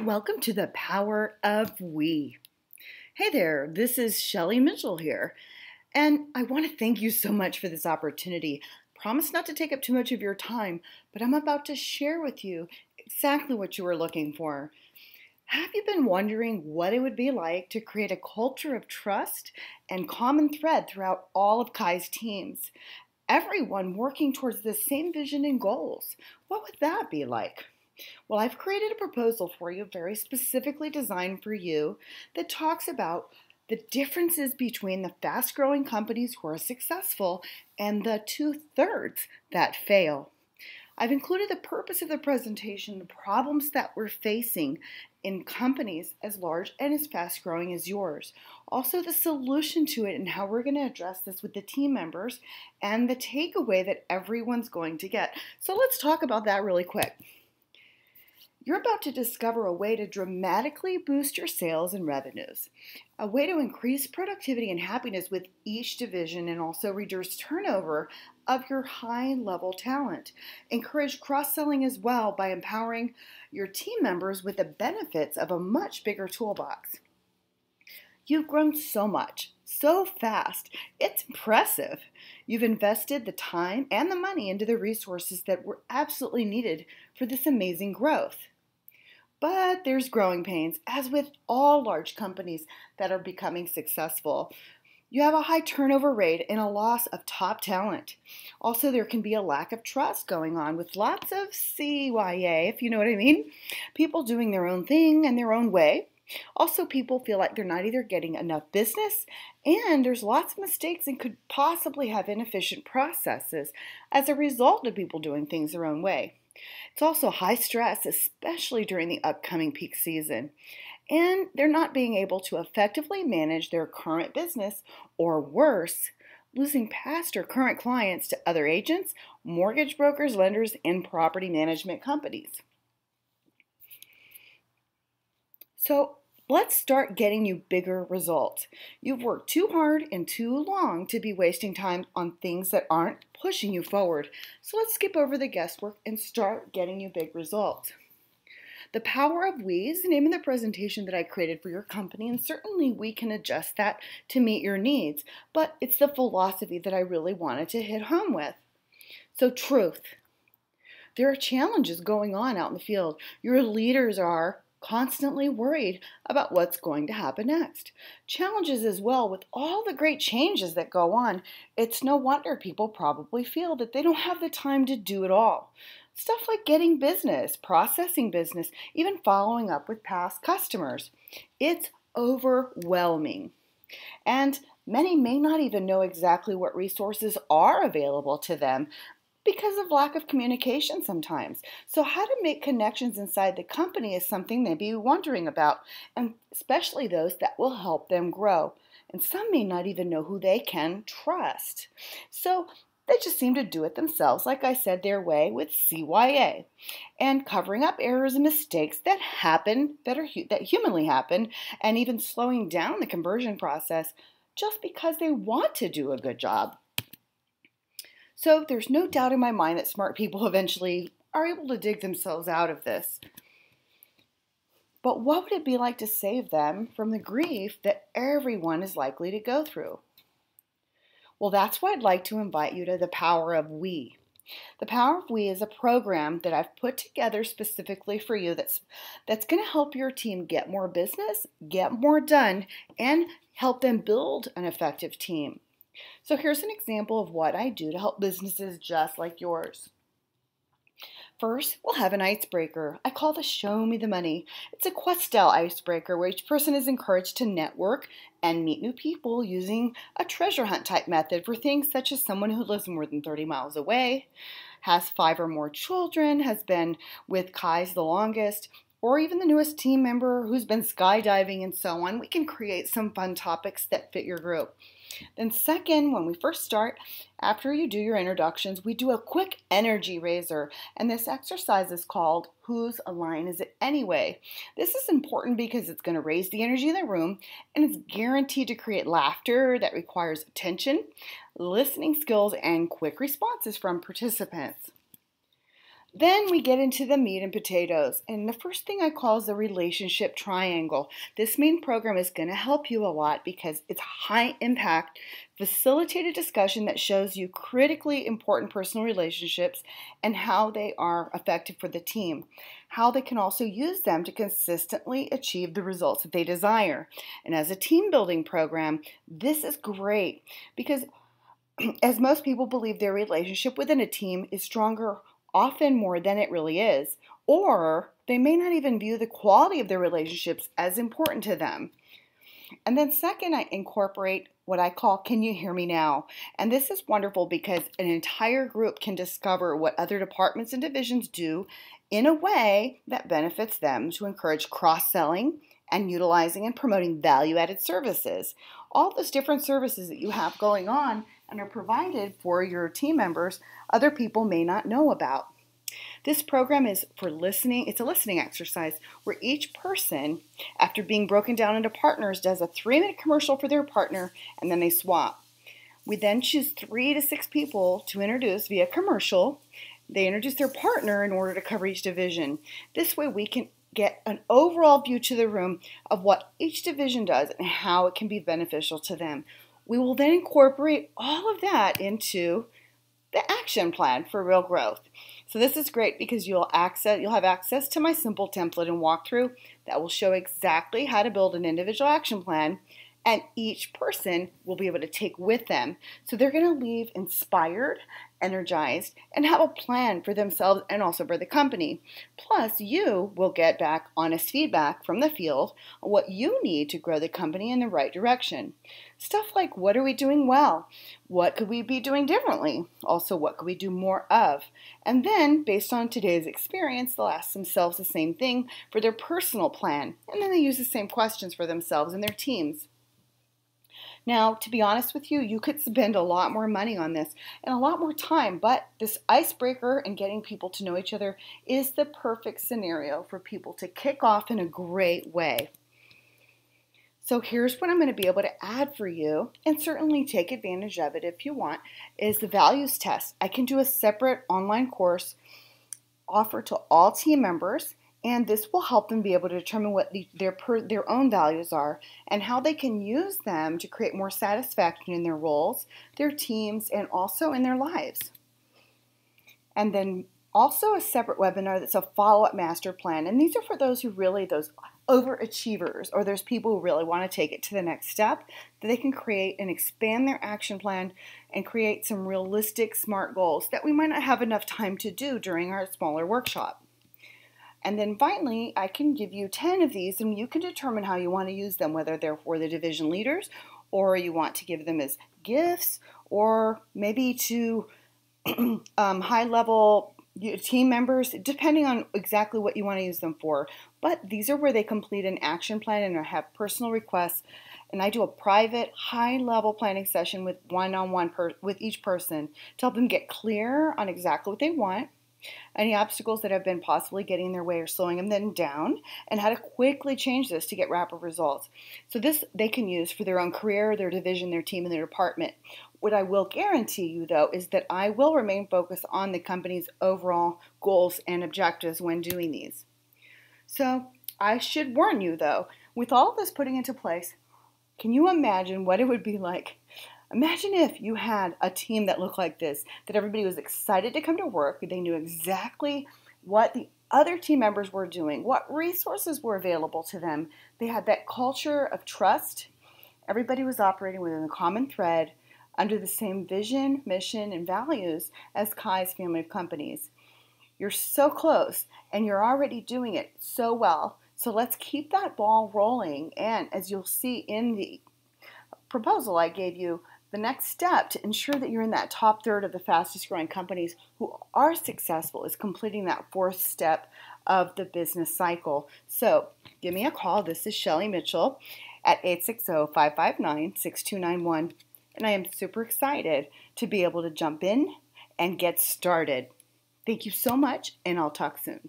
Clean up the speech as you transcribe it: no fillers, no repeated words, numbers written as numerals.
Welcome to the Power of We. Hey there, this is Shelley Mitchell here, and I want to thank you so much for this opportunity. Promise not to take up too much of your time, but I'm about to share with you exactly what you were looking for. Have you been wondering what it would be like to create a culture of trust and common thread throughout all of Kai's teams? Everyone working towards the same vision and goals. What would that be like? Well, I've created a proposal for you, very specifically designed for you, that talks about the differences between the fast growing companies who are successful and the two-thirds that fail. I've included the purpose of the presentation, the problems that we're facing in companies as large and as fast growing as yours. Also, the solution to it and how we're going to address this with the team members and the takeaway that everyone's going to get. So let's talk about that really quick. You're about to discover a way to dramatically boost your sales and revenues, a way to increase productivity and happiness with each division and also reduce turnover of your high-level talent. Encourage cross-selling as well by empowering your team members with the benefits of a much bigger toolbox. You've grown so much, so fast. It's impressive. You've invested the time and the money into the resources that were absolutely needed for this amazing growth. But there's growing pains, as with all large companies that are becoming successful. You have a high turnover rate and a loss of top talent. Also, there can be a lack of trust going on with lots of CYA, if you know what I mean. People doing their own thing and their own way. Also, people feel like they're not either getting enough business, and there's lots of mistakes and could possibly have inefficient processes as a result of people doing things their own way. It's also high stress, especially during the upcoming peak season, and they're not being able to effectively manage their current business, or worse, losing past or current clients to other agents, mortgage brokers, lenders, and property management companies. So let's start getting you bigger results. You've worked too hard and too long to be wasting time on things that aren't pushing you forward. So let's skip over the guesswork and start getting you big results. The Power of We is the name of the presentation that I created for your company, and certainly we can adjust that to meet your needs, but it's the philosophy that I really wanted to hit home with. So truth. There are challenges going on out in the field. Your leaders are constantly worried about what's going to happen next. Challenges as well with all the great changes that go on. It's no wonder people probably feel that they don't have the time to do it all. Stuff like getting business, processing business, even following up with past customers. It's overwhelming. And many may not even know exactly what resources are available to them because of lack of communication sometimes. So how to make connections inside the company is something they may be wondering about, and especially those that will help them grow. And some may not even know who they can trust. So they just seem to do it themselves, like I said, their way with CYA, and covering up errors and mistakes that happen, that humanly happen, and even slowing down the conversion process just because they want to do a good job. So there's no doubt in my mind that smart people eventually are able to dig themselves out of this. But what would it be like to save them from the grief that everyone is likely to go through? Well, that's why I'd like to invite you to the Power of We. The Power of We is a program that I've put together specifically for you that's going to help your team get more business, get more done, and help them build an effective team. So here's an example of what I do to help businesses just like yours. First, we'll have an icebreaker. I call this Show Me the Money. It's a quest-style icebreaker where each person is encouraged to network and meet new people using a treasure hunt type method for things such as someone who lives more than 30 miles away, has 5 or more children, has been with Kai's the longest, or even the newest team member who's been skydiving and so on. We can create some fun topics that fit your group. Then second, when we first start, after you do your introductions, we do a quick energy raiser. And this exercise is called Whose Line Is It Anyway? This is important because it's going to raise the energy in the room, and it's guaranteed to create laughter that requires attention, listening skills, and quick responses from participants. Then we get into the meat and potatoes, and the first thing I call is the relationship triangle. This main program is going to help you a lot because it's high impact, facilitated discussion that shows you critically important personal relationships and how they are effective for the team, how they can also use them to consistently achieve the results that they desire. And as a team building program, this is great because as most people believe their relationship within a team is stronger often more than it really is, or they may not even view the quality of their relationships as important to them. And then second, I incorporate what I call Can You Hear Me Now? And this is wonderful because an entire group can discover what other departments and divisions do in a way that benefits them to encourage cross-selling and utilizing and promoting value-added services. All those different services that you have going on and are provided for your team members, other people may not know about. This program is for listening. It's a listening exercise where each person, after being broken down into partners, does a 3-minute commercial for their partner and then they swap. We then choose 3 to 6 people to introduce via commercial. They introduce their partner in order to cover each division. This way we can get an overall view to the room of what each division does and how it can be beneficial to them. We will then incorporate all of that into the action plan for real growth. So this is great because you'll have access to my simple template and walkthrough that will show exactly how to build an individual action plan, and each person will be able to take with them. So they're going to leave inspired, energized, and have a plan for themselves and also for the company. Plus, you will get back honest feedback from the field on what you need to grow the company in the right direction. Stuff like, what are we doing well? What could we be doing differently? Also, what could we do more of? And then, based on today's experience, they'll ask themselves the same thing for their personal plan. And then they use the same questions for themselves and their teams. Now, to be honest with you, you could spend a lot more money on this and a lot more time, but this icebreaker and getting people to know each other is the perfect scenario for people to kick off in a great way. So here's what I'm going to be able to add for you, and certainly take advantage of it if you want, is the values test. I can do a separate online course offered to all team members, and this will help them be able to determine what their own values are and how they can use them to create more satisfaction in their roles, their teams, and also in their lives. And then also a separate webinar that's a follow-up master plan. And these are for those overachievers, or there's people who really want to take it to the next step, that they can create and expand their action plan and create some realistic, smart goals that we might not have enough time to do during our smaller workshop. And then finally, I can give you 10 of these, and you can determine how you want to use them, whether they're for the division leaders, or you want to give them as gifts, or maybe to high-level team members, depending on exactly what you want to use them for. But these are where they complete an action plan and have personal requests. And I do a private, high-level planning session with one-on-one with each person to help them get clear on exactly what they want, any obstacles that have been possibly getting in their way or slowing them down, and how to quickly change this to get rapid results. So this they can use for their own career, their division, their team, and their department. What I will guarantee you, though, is that I will remain focused on the company's overall goals and objectives when doing these. So I should warn you, though, with all of this putting into place, can you imagine what it would be like? Imagine if you had a team that looked like this, that everybody was excited to come to work, they knew exactly what the other team members were doing, what resources were available to them. They had that culture of trust. Everybody was operating within a common thread under the same vision, mission, and values as Kai's family of companies. You're so close, and you're already doing it so well. So let's keep that ball rolling. And as you'll see in the proposal I gave you, the next step to ensure that you're in that top third of the fastest growing companies who are successful is completing that 4th step of the business cycle. So give me a call. This is Shelley Mitchell at 860-559-6291. And I am super excited to be able to jump in and get started. Thank you so much, and I'll talk soon.